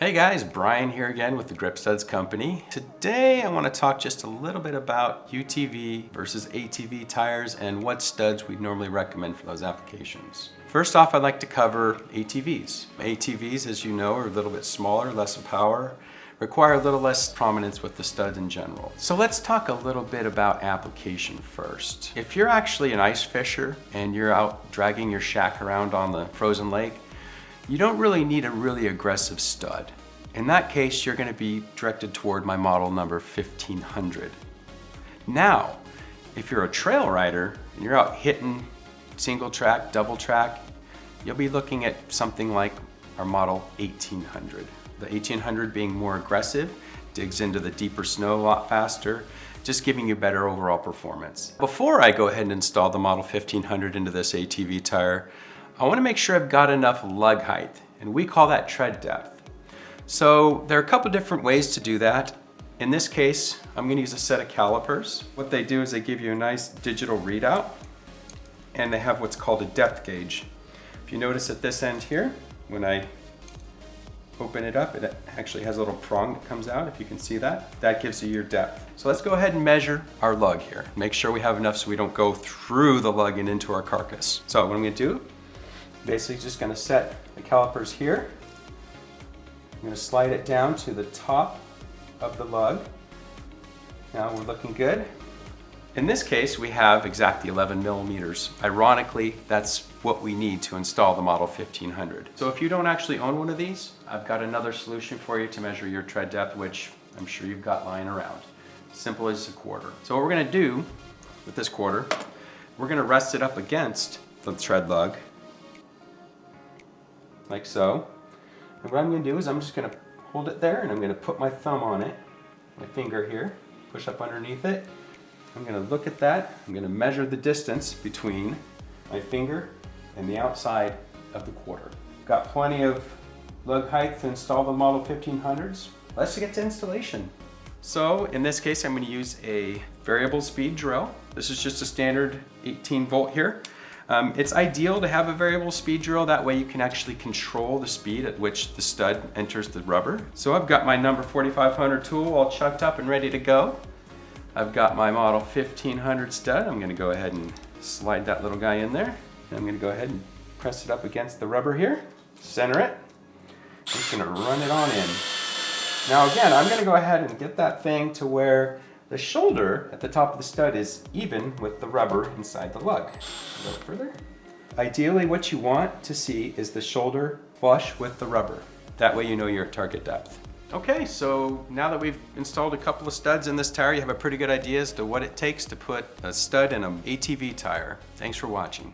Hey guys, Brian here again with the Grip Studs Company. Today I want to talk just a little bit about UTV versus ATV tires and what studs we normally recommend for those applications. First off, I'd like to cover ATVs. ATVs, as you know, are a little bit smaller, less power, require a little less prominence with the studs in general. So let's talk a little bit about application first. If you're actually an ice fisher and you're out dragging your shack around on the frozen lake, you don't really need a really aggressive stud. In that case, you're going to be directed toward my model number 1500. Now, if you're a trail rider and you're out hitting single track, double track, you'll be looking at something like our model 1800. The 1800 being more aggressive, digs into the deeper snow a lot faster, just giving you better overall performance. Before I go ahead and install the model 1500 into this ATV tire, I want to make sure I've got enough lug height, and we call that tread depth. So there are a couple different ways to do that. In this case, I'm going to use a set of calipers. What they do is they give you a nice digital readout, and they have what's called a depth gauge. If you notice at this end here, when I open it up, it actually has a little prong that comes out, if you can see that. That gives you your depth. So let's go ahead and measure our lug here. Make sure we have enough so we don't go through the lug and into our carcass. So what I'm going to do, basically just going to set the calipers here. I'm going to slide it down to the top of the lug. Now we're looking good. In this case, we have exactly 11 millimeters. Ironically, that's what we need to install the model 1500. So if you don't actually own one of these, I've got another solution for you to measure your tread depth, which I'm sure you've got lying around. Simple as a quarter. So what we're going to do with this quarter, we're going to rest it up against the tread lug, like so. And what I'm going to do is I'm just going to hold it there and I'm going to put my thumb on it, my finger here, push up underneath it. I'm going to look at that. I'm going to measure the distance between my finger and the outside of the quarter. Got plenty of lug height to install the model 1500s. Let's get to installation. So in this case, I'm going to use a variable speed drill. This is just a standard 18 volt here. It's ideal to have a variable speed drill, that way you can actually control the speed at which the stud enters the rubber. So I've got my number 4500 tool all chucked up and ready to go. I've got my model 1500 stud. I'm going to go ahead and slide that little guy in there. And I'm going to go ahead and press it up against the rubber here, center it. I'm just going to run it on in. Now again, I'm going to go ahead and get that thing to where the shoulder at the top of the stud is even with the rubber inside the lug. A little further. Ideally, what you want to see is the shoulder flush with the rubber. That way you know you're at target depth. Okay, so now that we've installed a couple of studs in this tire, you have a pretty good idea as to what it takes to put a stud in an ATV tire. Thanks for watching.